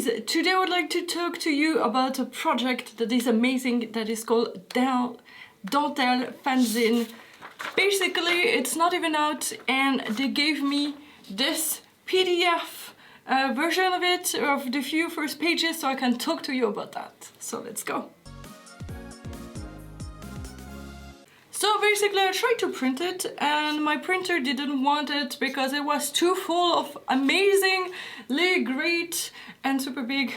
guys, today I would like to talk to you about a project that is amazing that is called Dentelles Fanzine. Basically, it's not even out and they gave me this PDF version of it, of the few first pages, so I can talk to you about that. So let's go. So basically I tried to print it and my printer didn't want it because it was too full of amazingly great and super big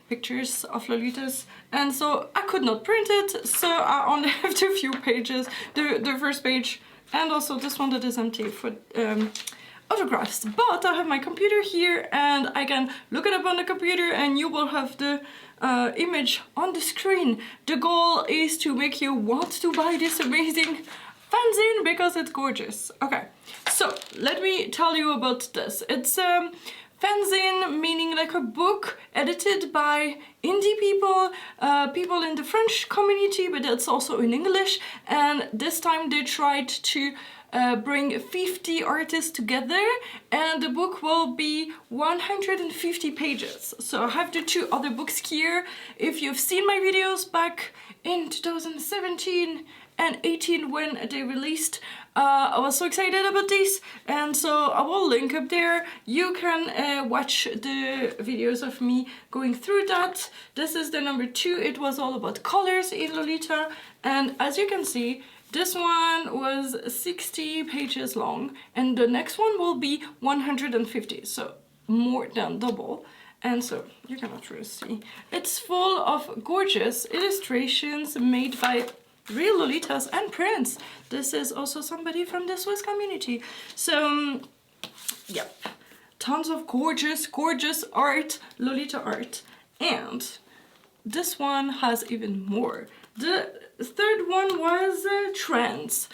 pictures of Lolitas, and so I could not print it, so I only have the few pages, the first page, and also this one that is empty for autographs. But I have my computer here and I can look it up on the computer and you will have the image on the screen. The goal is to make you want to buy this amazing fanzine because it's gorgeous. Okay, so let me tell you about this. It's fanzine, meaning like a book edited by indie people, people in the French community, but it's also in English. And this time they tried to bring 50 artists together, and the book will be 150 pages. So I have the two other books here. If you've seen my videos back in 2017 and 18 when they released, I was so excited about this, and so I will link up there. You can watch the videos of me going through that. This is the number 2. It was all about colors in Lolita, and as you can see, this one was 60 pages long and the next one will be 150, so more than double. And so you cannot really see. It's full of gorgeous illustrations made by real Lolitas and prints. This is also somebody from the Swiss community. So, yep, tons of gorgeous art, Lolita art. And this one has even more. The third one was trends,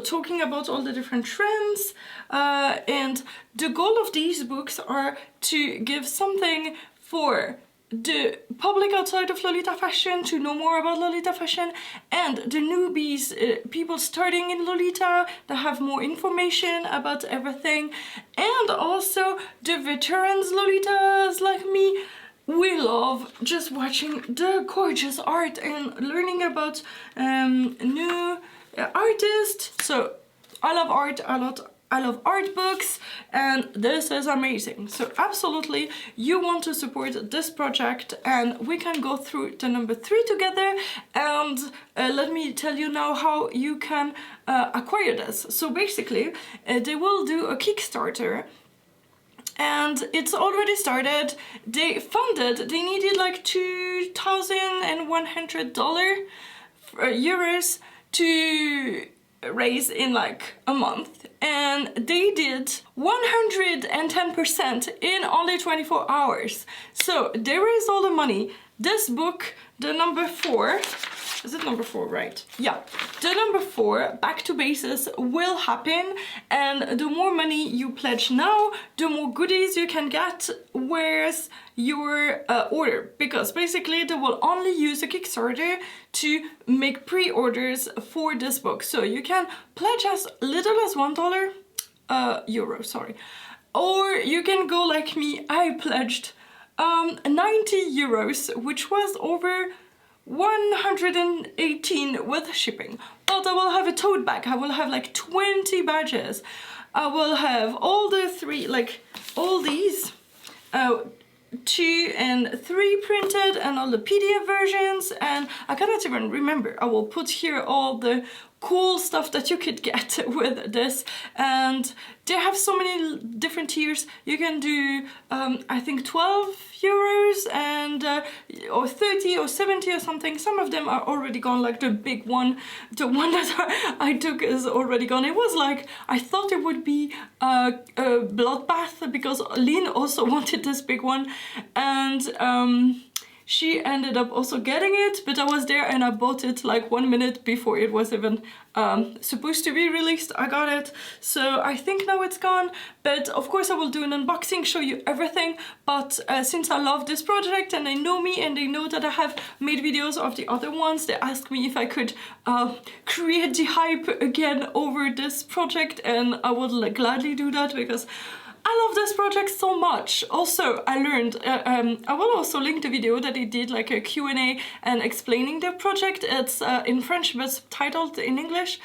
talking about all the different trends, and the goal of these books are to give something for the public outside of Lolita fashion to know more about Lolita fashion, and the newbies, people starting in Lolita that have more information about everything, and also the veterans Lolitas like me. We love just watching the gorgeous art and learning about new artists. So I love art a lot. I love art books, and this is amazing. So absolutely, you want to support this project, and we can go through the number 3 together. And let me tell you now how you can acquire this. So basically, they will do a Kickstarter. And it's already started. They needed like $2,100 euros to raise in like a month. And they did 110% in only 24 hours. So they raised all the money. This book, the number 4, is it number 4, right? Yeah, the number 4, Back to Basis, will happen, and the more money you pledge now, the more goodies you can get with your order, because basically they will only use a Kickstarter to make pre-orders for this book. So you can pledge as little as $1, euro, sorry, or you can go like me. I pledged 90 euros, which was over 118 with shipping. But I will have a tote bag. I will have like 20 badges. I will have all the 3, like all these 2 and 3 printed, and all the PDF versions, and I cannot even remember. I will put here all the cool stuff that you could get with this, and they have so many different tiers. You can do I think 12 euros and or 30 or 70 or something. Some of them are already gone, like the big one, the one that I took is already gone. It was like, I thought it would be a bloodbath because Lynn also wanted this big one, and she ended up also getting it, but I was there and I bought it like 1 minute before it was even supposed to be released. I got it, so I think now it's gone. But of course I will do an unboxing, show you everything. But since I love this project and they know me and they know that I have made videos of the other ones, they asked me if I could create the hype again over this project, and I would like gladly do that because I love this project so much. Also, I learned, I will also link the video that he did, like a Q&A and explaining the project. It's in French but subtitled in English.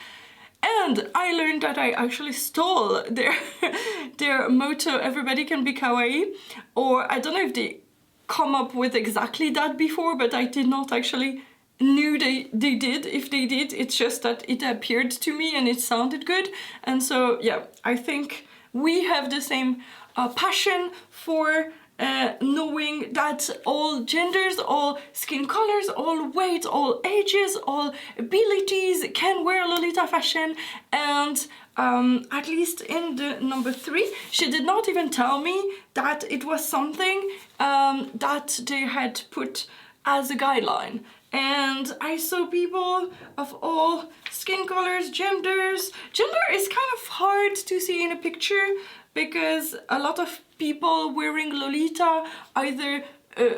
And I learned that I actually stole their motto, everybody can be kawaii. Or I don't know if they come up with exactly that before, but I did not actually knew they did. If they did, it's just that it appeared to me and it sounded good. And so yeah, I think we have the same passion for knowing that all genders, all skin colors, all weights, all ages, all abilities can wear Lolita fashion. And at least in the number 3, she did not even tell me that it was something that they had put as a guideline. And I saw people of all skin colors, genders. Gender is kind of hard to see in a picture because a lot of people wearing Lolita, either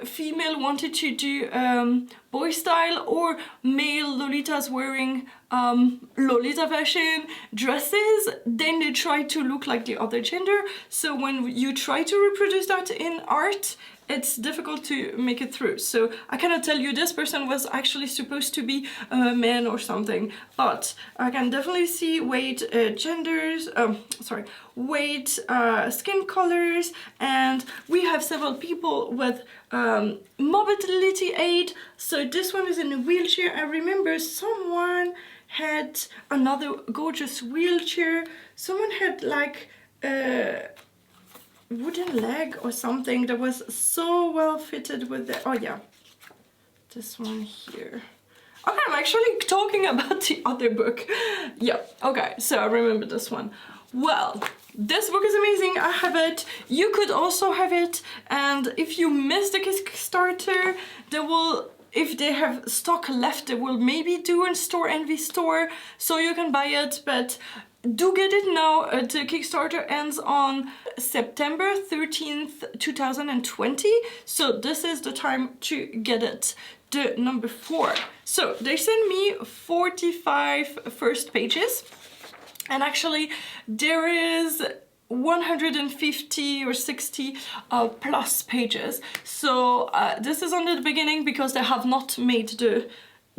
female wanted to do boy style, or male Lolitas wearing Lolita fashion dresses, then they try to look like the other gender. So when you try to reproduce that in art, it's difficult to make it through. So I cannot tell you this person was actually supposed to be a man or something, but I can definitely see weight, genders, weight, skin colors, and we have several people with mobility aid. So this one is in a wheelchair. I remember someone had another gorgeous wheelchair. Someone had like wooden leg or something that was so well fitted with the, oh yeah, this one here. Okay, I'm actually talking about the other book. Yeah, okay, so I remember this one. Well, this book is amazing. I have it. You could also have it. And if you missed the Kickstarter, they will, if they have stock left, they will maybe do a Store Envy store, so you can buy it. But do get it now. The Kickstarter ends on September 13th, 2020. So this is the time to get it. The number 4. So they sent me 45 first pages. And actually there is 150 or 60 plus pages. So this is only the beginning because they have not made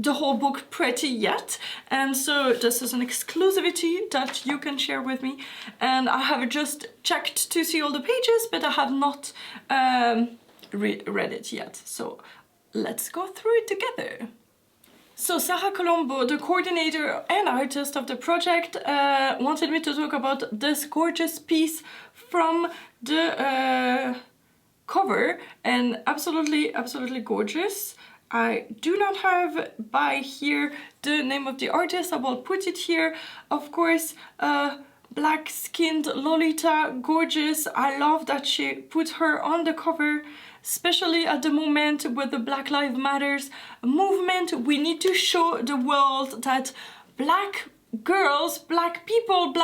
the whole book pretty yet, and so this is an exclusivity that you can share with me. And I have just checked to see all the pages, but I have not read it yet. So let's go through it together. So Sarah Colombo, the coordinator and artist of the project, wanted me to talk about this gorgeous piece from the cover, and absolutely gorgeous. I do not have by here the name of the artist. I will put it here. Of course, black-skinned Lolita, gorgeous. I love that she put her on the cover, especially at the moment with the Black Lives Matters movement. We need to show the world that black girls, black people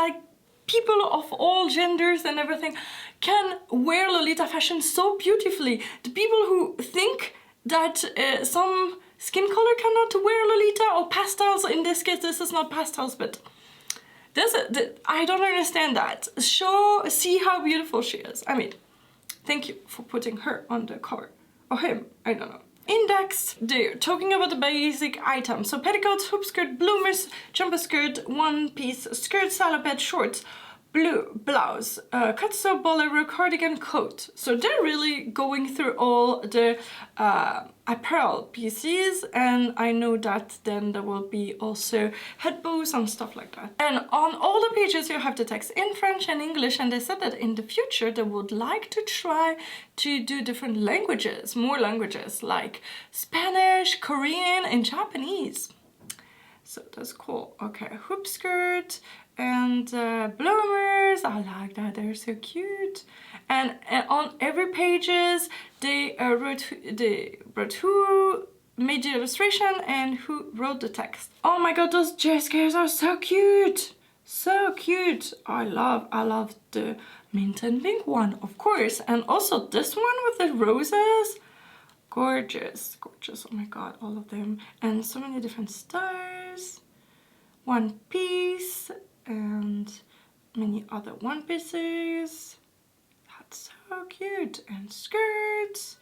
of all genders and everything can wear Lolita fashion so beautifully. The people who think that some skin color cannot wear Lolita, or pastels, in this case this is not pastels, but I don't understand that. See how beautiful she is. I mean, thank you for putting her on the cover, or him, I don't know. Index, they're talking about the basic items. So petticoats, hoop skirt, bloomers, jumper skirt, one piece skirt, salopette, shorts, blue blouse, cutso, bolero, cardigan, coat. So they're really going through all the apparel pieces, and I know that then there will be also head bows and stuff like that. And on all the pages you have the text in French and English, and they said that in the future they would like to try to do different languages, more languages like Spanish, Korean, and Japanese. So that's cool. Okay, hoop skirt and bloomers. I like that, they're so cute. And on every pages they wrote who made the illustration and who wrote the text. Oh my god, those jackets are so cute, so cute. I love the mint and pink one, of course, and also this one with the roses. Gorgeous, gorgeous. Oh my god, all of them, and so many different stars. One piece and many other one pieces. cute. And skirts.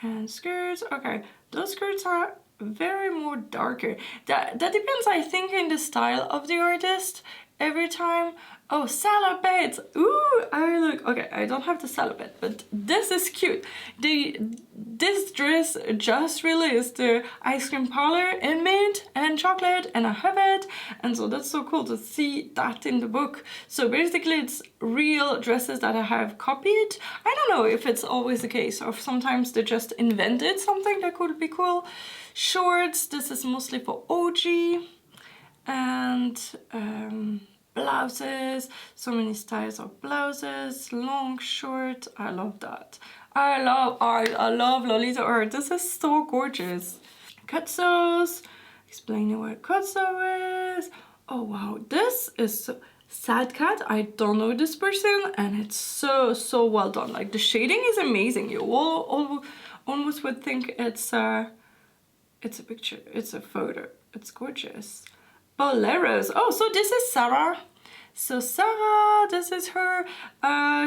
And skirts. Okay, those skirts are very more darker. That depends, I think, in the style of the artist every time. Oh, salopettes! Ooh, okay, I don't have the salopette, but this is cute. This dress just released the ice cream parlor in mint and chocolate, and I have it, and so that's so cool to see that in the book. So basically it's real dresses that I have copied. I don't know if it's always the case, or if sometimes they just invented something that could be cool. Shorts, this is mostly for OG, and blouses, so many styles of blouses, long, short. I love that. I love art. I love Lolita art. This is so gorgeous. Cutsews, explaining what a cutsew is. Oh wow, this is Sad Cat. I don't know this person, and it's so well done. Like the shading is amazing. You all almost would think it's a picture, it's a photo. It's gorgeous. Boleros. Oh, so this is Sarah. So Sarah, this is her.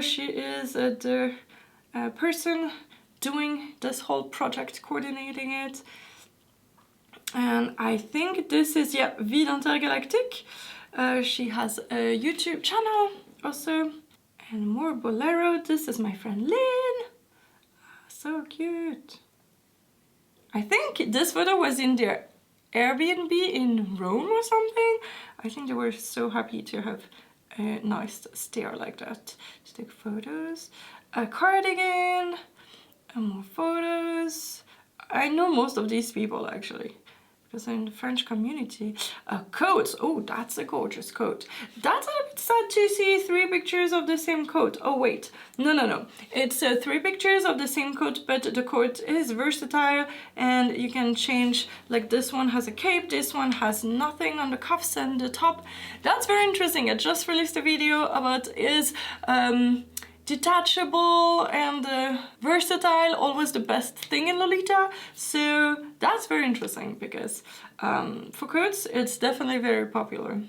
She is the person doing this whole project, coordinating it. And I think this is, yeah, Vie Intergalactique. She has a YouTube channel also. And more Bolero. This is my friend Lynn. So cute. I think this photo was in their Airbnb in Rome or something. I think they were so happy to have a nice stair like that to take photos. A cardigan, and more photos. I know most of these people actually, because I'm in the French community. Coats. Oh, that's a gorgeous coat. That's a bit sad to see 3 pictures of the same coat. Oh wait, no. It's 3 pictures of the same coat, but the coat is versatile and you can change. Like this one has a cape, this one has nothing on the cuffs and the top. That's very interesting. I just released a video about is detachable and versatile always the best thing in Lolita. So that's very interesting because for coats it's definitely very popular.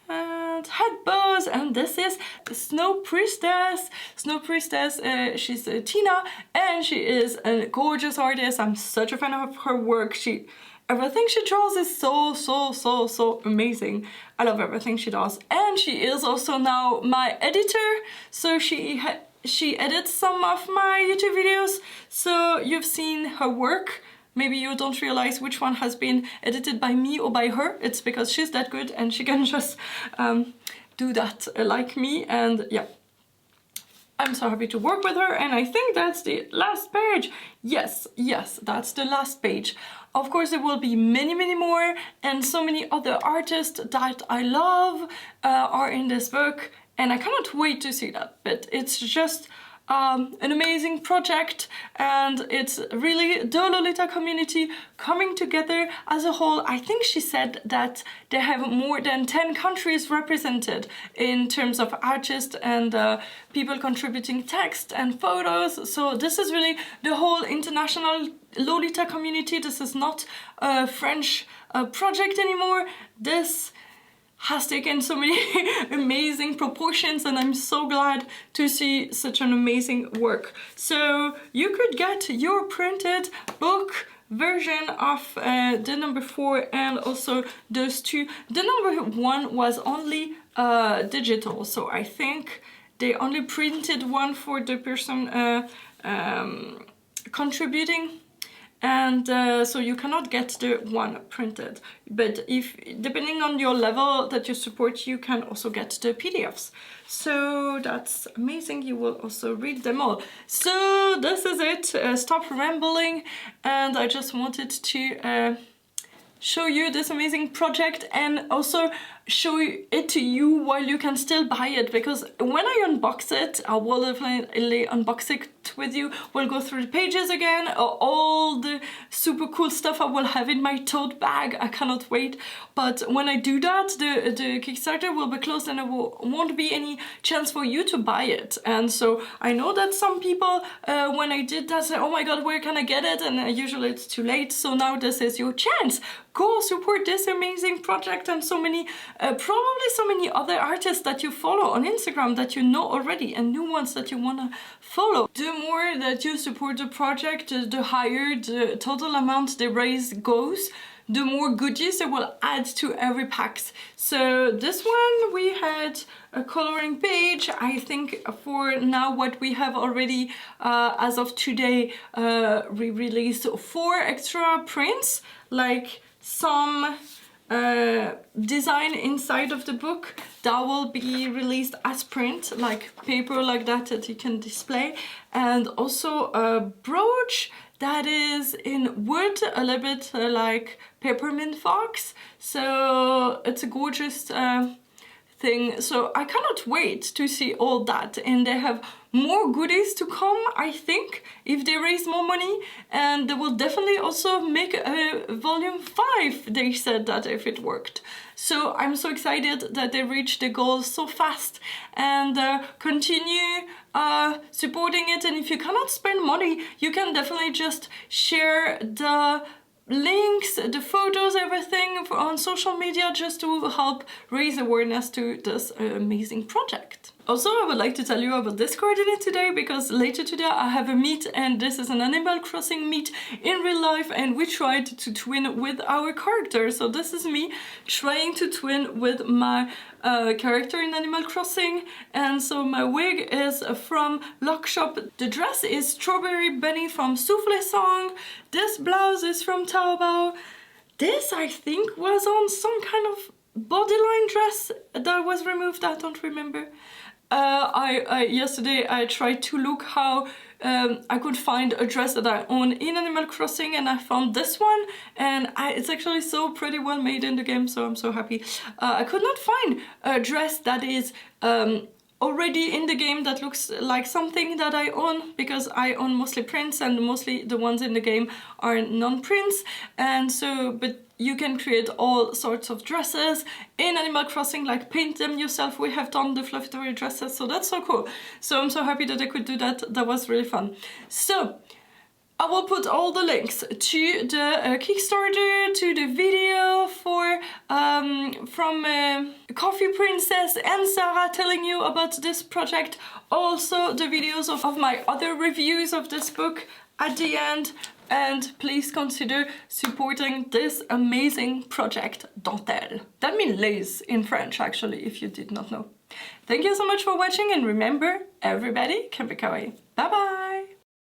And head bows, and this is Snow Priestess. Snow Priestess, she's Tina, and she is a gorgeous artist. I'm such a fan of her work. Everything she draws is so amazing. I love everything she does. And she is also now my editor, so she edits some of my YouTube videos, so you've seen her work. Maybe you don't realize which one has been edited by me or by her. It's because she's that good and she can just do that like me, and yeah. I'm so happy to work with her, and I think that's the last page. Yes, that's the last page. Of course, there will be many more, and so many other artists that I love are in this book, and I cannot wait to see that. But it's just an amazing project, and it's really the Lolita community coming together as a whole. I think she said that they have more than 10 countries represented in terms of artists and people contributing text and photos. So this is really the whole international Lolita community. This is not a French project anymore. This has taken so many amazing proportions, and I'm so glad to see such an amazing work. So you could get your printed book version of the number 4 and also those 2. The number 1 was only digital, so I think they only printed one for the person contributing. And so you cannot get the one printed, but if depending on your level that you support, you can also get the PDFs. So that's amazing. You will also read them all. So this is it. Stop rambling, and I just wanted to show you this amazing project and also show it to you while you can still buy it, because when I unbox it, I will definitely unbox it with you. We'll go through the pages again, all the super cool stuff I will have in my tote bag. I cannot wait. But when I do that, the Kickstarter will be closed and there won't be any chance for you to buy it. And so I know that some people, when I did that, say, oh my god, where can I get it? And usually it's too late. So now this is your chance. Go support this amazing project and so many probably so many other artists that you follow on Instagram that you know already, and new ones that you want to follow. The more that you support the project, the higher the total amount they raise goes, the more goodies they will add to every packs. So this one we had a coloring page. I think for now what we have already as of today, we released 4 extra prints, like some design inside of the book that will be released as print, like paper like that you can display, and also a brooch that is in wood, a little bit like peppermint fox. So it's a gorgeous thing. So I cannot wait to see all that, and they have more goodies to come, I think, if they raise more money, and they will definitely also make a volume 5, they said that, if it worked. So I'm so excited that they reached the goal so fast, and continue supporting it. And if you cannot spend money, you can definitely just share the links, the photos, everything on social media, just to help raise awareness to this amazing project. Also, I would like to tell you about Discord in it today, because later today I have a meet, and this is an Animal Crossing meet in real life, and we tried to twin with our character. So this is me trying to twin with my character in Animal Crossing, and so my wig is from Lock Shop. The dress is Strawberry Bunny from Souffle Song. This blouse is from Taobao. This, I think, was on some kind of bodyline dress that was removed, I don't remember. Yesterday I tried to look how I could find a dress that I own in Animal Crossing, and I found this one, and it's actually so pretty well made in the game, so I'm so happy. I could not find a dress that is already in the game that looks like something that I own, because I own mostly prints, and mostly the ones in the game are non-prints, and so, but you can create all sorts of dresses in Animal Crossing, like paint them yourself. We have done the fluffy toy dresses, so that's so cool. So I'm so happy that I could do that. That was really fun. So I will put all the links to the Kickstarter, to the video for from Coffee Princess and Sarah telling you about this project, also the videos of my other reviews of this book at the end. And please consider supporting this amazing project, Dentelles. That means lace in French, actually, if you did not know. Thank you so much for watching, and remember, everybody can be kawaii. Bye bye!